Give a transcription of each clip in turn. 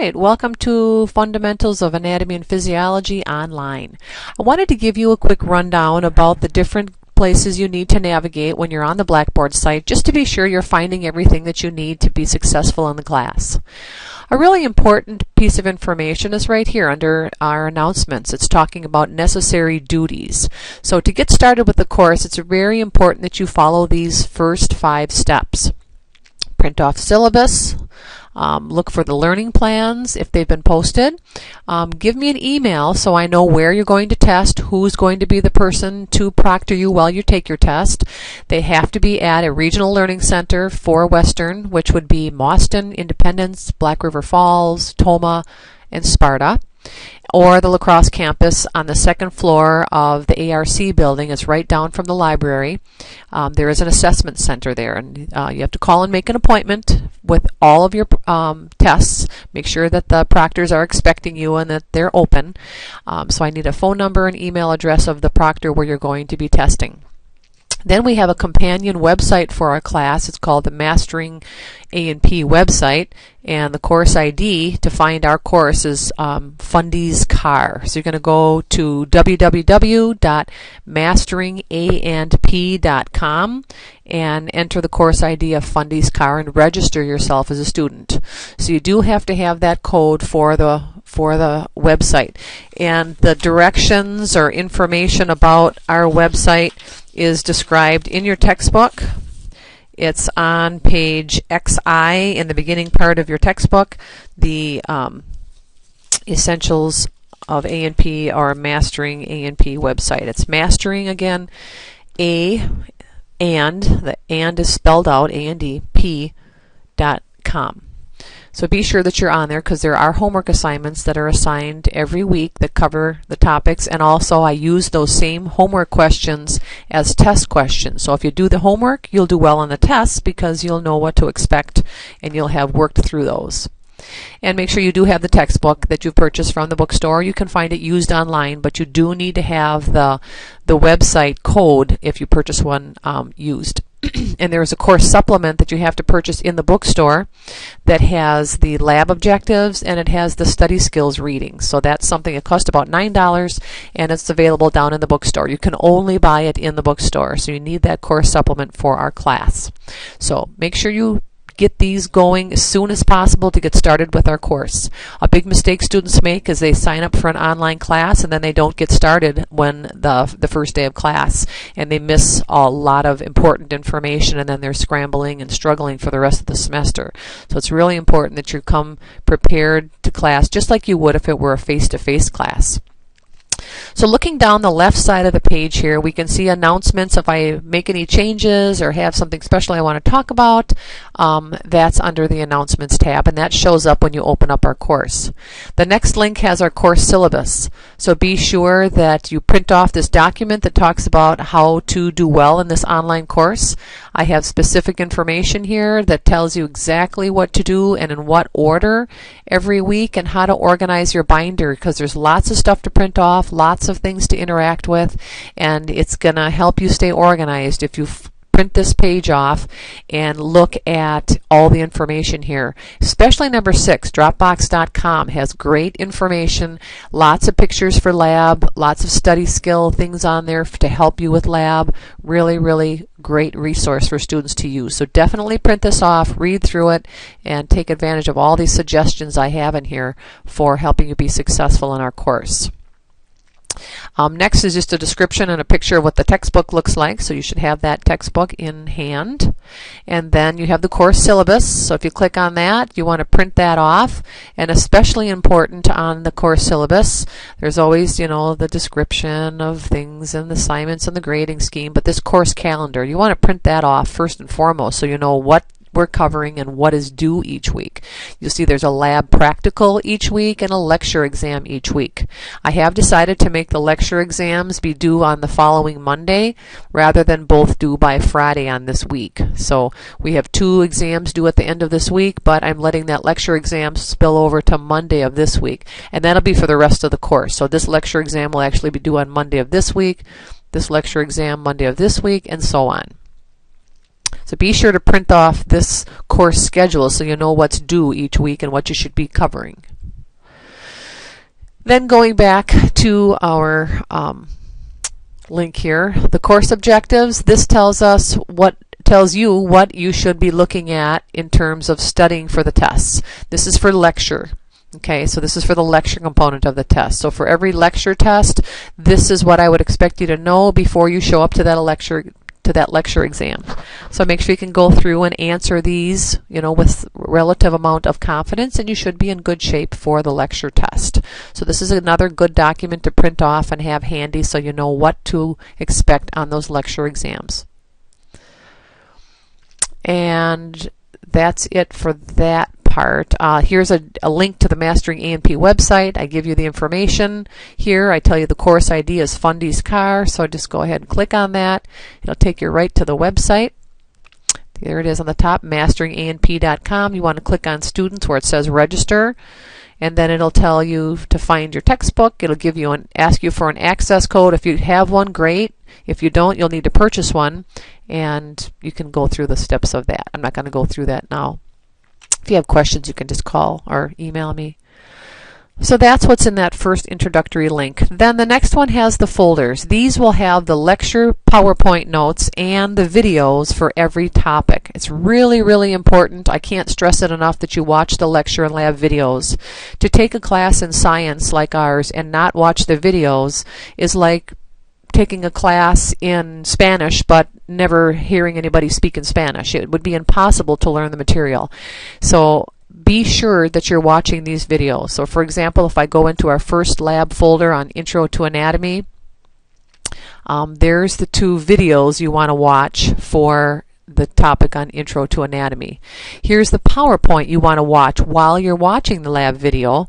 right, welcome to Fundamentals of Anatomy and Physiology Online. I wanted to give you a quick rundown about the different places you need to navigate when you're on the Blackboard site, just to be sure you're finding everything that you need to be successful in the class. A really important piece of information is right here under our announcements. It's talking about necessary duties. So to get started with the course, it's very important that you follow these first 5 steps. Print off syllabus. Look for the learning plans if they've been posted. Give me an email so I know where you're going to test, who's going to be the person to proctor you while you take your test. They have to be at a regional learning center for Western, which would be Mauston, Independence, Black River Falls, Tomah, and Sparta, or the La Crosse campus on the 2nd floor of the ARC building. It's right down from the library. There is an assessment center there, and you have to call and make an appointment with all of your tests. Make sure that the proctors are expecting you and that they're open. So I need a phone number and email address of the proctor where you're going to be testing. Then we have a companion website for our class. It's called the Mastering A&P website, and the course ID to find our course is Fundy's Car. So you're going to go to www.masteringandp.com and enter the course ID of Fundy's Car and register yourself as a student. So you do have to have that code for the website. And the directions or information about our website is described in your textbook. It's on page XI in the beginning part of your textbook. The Essentials of A&P or Mastering A&P website. It's Mastering, again, the and is spelled out, A&D-P.com. So be sure that you're on there, because there are homework assignments that are assigned every week that cover the topics, and also I use those same homework questions as test questions. So if you do the homework, you'll do well on the tests because you'll know what to expect and you'll have worked through those. And make sure you do have the textbook that you've purchased from the bookstore. You can find it used online, but you do need to have the website code if you purchase one used. And there is a course supplement that you have to purchase in the bookstore that has the lab objectives and it has the study skills readings. So that's something that costs about $9, and it's available down in the bookstore. You can only buy it in the bookstore, so you need that course supplement for our class. So make sure you get these going as soon as possible to get started with our course. A big mistake students make is they sign up for an online class and then they don't get started when the first day of class, and they miss a lot of important information, and then they're scrambling and struggling for the rest of the semester. So it's really important that you come prepared to class just like you would if it were a face-to-face class. So looking down the left side of the page here, we can see announcements. If I make any changes or have something special I want to talk about, that's under the Announcements tab, and that shows up when you open up our course. The next link has our course syllabus. So be sure that you print off this document that talks about how to do well in this online course. I have specific information here that tells you exactly what to do and in what order every week, and how to organize your binder, because there's lots of stuff to print off, lots of things to interact with, and it's going to help you stay organized if you print this page off and look at all the information here. Especially number 6, Dropbox.com has great information, lots of pictures for lab, lots of study skill things on there to help you with lab. Really, really great resource for students to use. So definitely print this off, read through it, and take advantage of all these suggestions I have in here for helping you be successful in our course. Next is just a description and a picture of what the textbook looks like, so you should have that textbook in hand. And then you have the course syllabus, so if you click on that, you want to print that off. And especially important on the course syllabus, there's always, the description of things and the assignments and the grading scheme, but this course calendar, you want to print that off first and foremost so you know what we're covering and what is due each week. You'll see there's a lab practical each week and a lecture exam each week. I have decided to make the lecture exams be due on the following Monday rather than both due by Friday on this week. So we have 2 exams due at the end of this week, but I'm letting that lecture exam spill over to Monday of this week, and that'll be for the rest of the course. So this lecture exam will actually be due on Monday of this week, this lecture exam Monday of this week, and so on. So be sure to print off this course schedule so you know what's due each week and what you should be covering. Then going back to our link here, the course objectives, this tells you what you should be looking at in terms of studying for the tests. This is for lecture. Okay, so this is for the lecture component of the test. So for every lecture test, this is what I would expect you to know before you show up to that lecture exam. So make sure you can go through and answer these, with relative amount of confidence, and you should be in good shape for the lecture test. So this is another good document to print off and have handy so you know what to expect on those lecture exams. And that's it for that part. Here's a link to the Mastering A&P website. I give you the information here. I tell you the course ID is Fundy's Car, so just go ahead and click on that. It'll take you right to the website. There it is on the top, masteringanp.com. You want to click on Students where it says Register, and then it'll tell you to find your textbook. It'll give you ask you for an access code. If you have one, great. If you don't, you'll need to purchase one, and you can go through the steps of that. I'm not going to go through that now. If you have questions, you can just call or email me. So that's what's in that first introductory link. Then the next one has the folders. These will have the lecture PowerPoint notes and the videos for every topic. It's really, really important. I can't stress it enough that you watch the lecture and lab videos. To take a class in science like ours and not watch the videos is like taking a class in Spanish but never hearing anybody speak in Spanish. It would be impossible to learn the material. So be sure that you're watching these videos. So for example, if I go into our first lab folder on Intro to Anatomy, there's the two videos you want to watch for the topic on Intro to Anatomy. Here's the PowerPoint you want to watch while you're watching the lab video.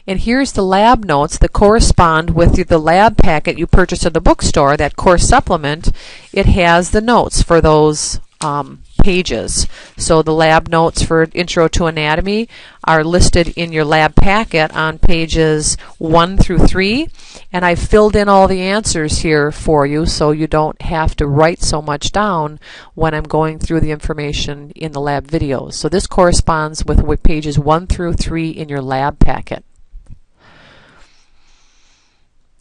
And here's the lab notes that correspond with the lab packet you purchased at the bookstore, that course supplement. It has the notes for those pages. So the lab notes for Intro to Anatomy are listed in your lab packet on pages 1 through 3, and I've filled in all the answers here for you so you don't have to write so much down when I'm going through the information in the lab videos. So this corresponds with pages 1 through 3 in your lab packet.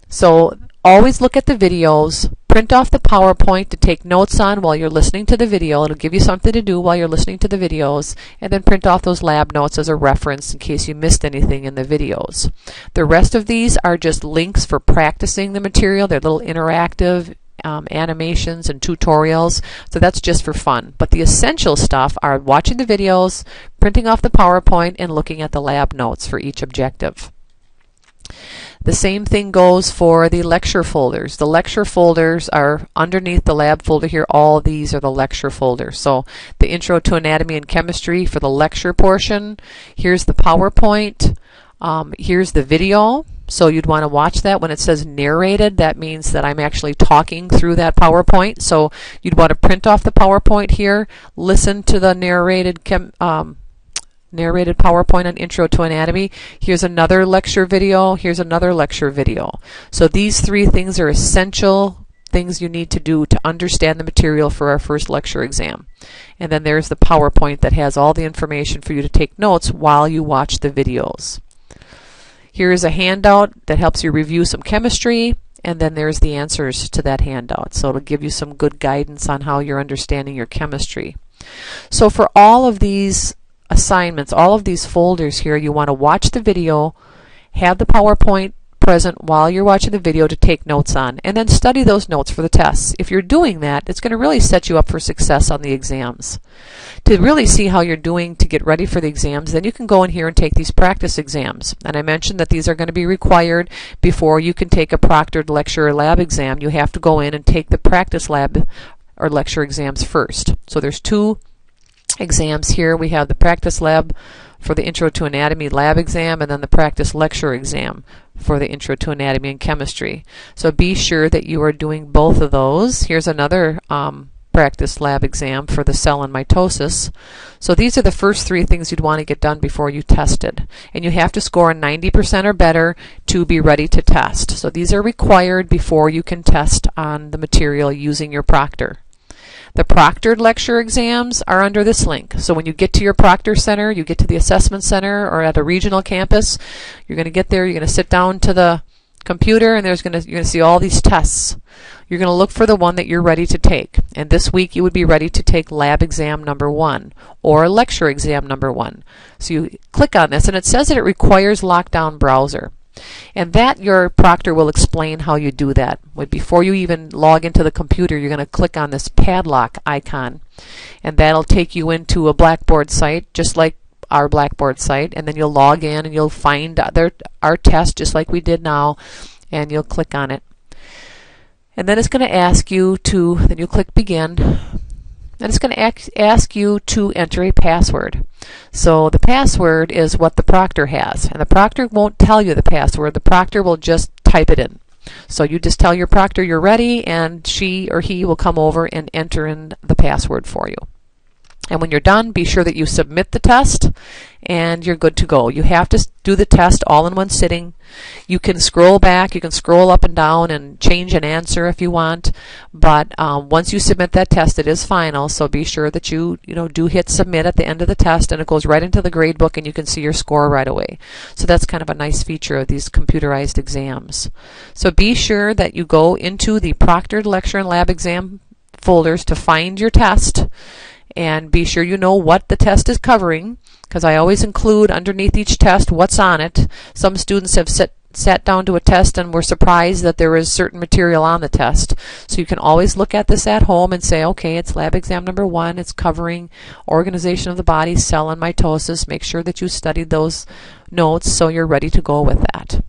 So always look at the videos, print off the PowerPoint to take notes on while you're listening to the video. It'll give you something to do while you're listening to the videos, and then print off those lab notes as a reference in case you missed anything in the videos. The rest of these are just links for practicing the material. They're little interactive animations and tutorials, so that's just for fun. But the essential stuff are watching the videos, printing off the PowerPoint, and looking at the lab notes for each objective. The same thing goes for the lecture folders. The lecture folders are underneath the lab folder here. All these are the lecture folders. So the Intro to Anatomy and Chemistry for the lecture portion. Here's the PowerPoint. Here's the video. So you'd want to watch that. When it says narrated, that means that I'm actually talking through that PowerPoint. So you'd want to print off the PowerPoint here, listen to the narrated PowerPoint on Intro to Anatomy. Here's another lecture video. Here's another lecture video. So these three things are essential things you need to do to understand the material for our first lecture exam. And then there's the PowerPoint that has all the information for you to take notes while you watch the videos. Here's a handout that helps you review some chemistry, and then there's the answers to that handout. So it'll give you some good guidance on how you're understanding your chemistry. So for all of these assignments, all of these folders here, you want to watch the video, have the PowerPoint present while you're watching the video to take notes on, and then study those notes for the tests. If you're doing that, it's going to really set you up for success on the exams. To really see how you're doing to get ready for the exams, then you can go in here and take these practice exams. And I mentioned that these are going to be required before you can take a proctored lecture or lab exam. You have to go in and take the practice lab or lecture exams first. So there's two exams here. We have the practice lab for the Intro to Anatomy lab exam, and then the practice lecture exam for the Intro to Anatomy and Chemistry. So be sure that you are doing both of those. Here's another practice lab exam for the cell and mitosis. So these are the first three things you'd want to get done before you tested. And you have to score 90% or better to be ready to test. So these are required before you can test on the material using your proctor. The proctored lecture exams are under this link. So when you get to your proctor center, you get to the assessment center or at a regional campus, you're going to get there, you're going to sit down to the computer, and you're going to see all these tests. You're going to look for the one that you're ready to take. And this week you would be ready to take lab exam number 1 or lecture exam number 1. So you click on this, and it says that it requires lockdown browser. And that your proctor will explain how you do that. But before you even log into the computer, you're going to click on this padlock icon, and that'll take you into a Blackboard site, just like our Blackboard site, and then you'll log in and you'll find our test just like we did now, and you'll click on it. And then it's going to ask you to, then you click begin, and it's going to ask you to enter a password. So the password is what the proctor has, and the proctor won't tell you the password. The proctor will just type it in. So you just tell your proctor you're ready, and she or he will come over and enter in the password for you. And when you're done, be sure that you submit the test, and you're good to go. You have to do the test all in one sitting. You can scroll back, you can scroll up and down and change an answer if you want, but once you submit that test, it is final, so be sure that you do hit submit at the end of the test, and it goes right into the grade book, and you can see your score right away. So that's kind of a nice feature of these computerized exams. So be sure that you go into the proctored lecture and lab exam folders to find your test, and be sure you know what the test is covering, because I always include underneath each test what's on it. Some students have sat down to a test and were surprised that there is certain material on the test. So you can always look at this at home and say, okay, it's lab exam number 1. It's covering organization of the body, cell, and mitosis. Make sure that you studied those notes so you're ready to go with that.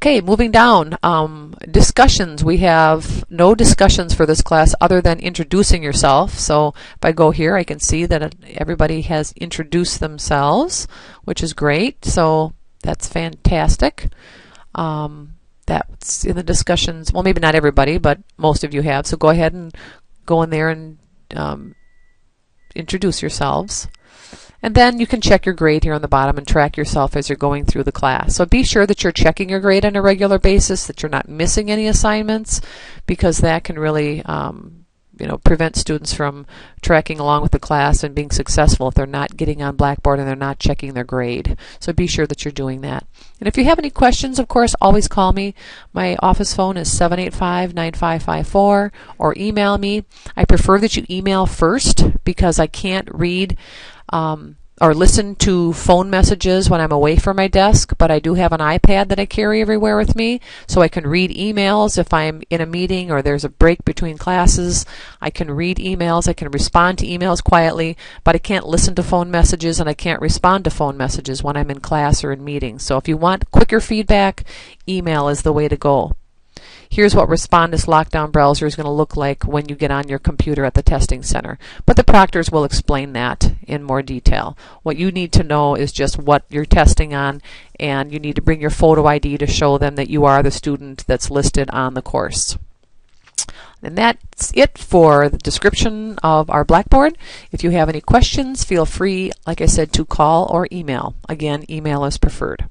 Okay, moving down, discussions. We have no discussions for this class other than introducing yourself. So if I go here, I can see that everybody has introduced themselves, which is great. So that's fantastic. That's in the discussions. Well, maybe not everybody, but most of you have. So go ahead and go in there and introduce yourselves. And then you can check your grade here on the bottom and track yourself as you're going through the class. So be sure that you're checking your grade on a regular basis, that you're not missing any assignments, because that can really prevent students from tracking along with the class and being successful if they're not getting on Blackboard and they're not checking their grade. So be sure that you're doing that. And if you have any questions, of course, always call me. My office phone is 785-9554, or email me. I prefer that you email first, because I can't read or listen to phone messages when I'm away from my desk, but I do have an iPad that I carry everywhere with me, so I can read emails if I'm in a meeting or there's a break between classes. I can read emails, I can respond to emails quietly, but I can't listen to phone messages and I can't respond to phone messages when I'm in class or in meetings. So if you want quicker feedback, email is the way to go. Here's what Respondus Lockdown Browser is going to look like when you get on your computer at the testing center. But the proctors will explain that in more detail. What you need to know is just what you're testing on, and you need to bring your photo ID to show them that you are the student that's listed on the course. And that's it for the description of our Blackboard. If you have any questions, feel free, like I said, to call or email. Again, email is preferred.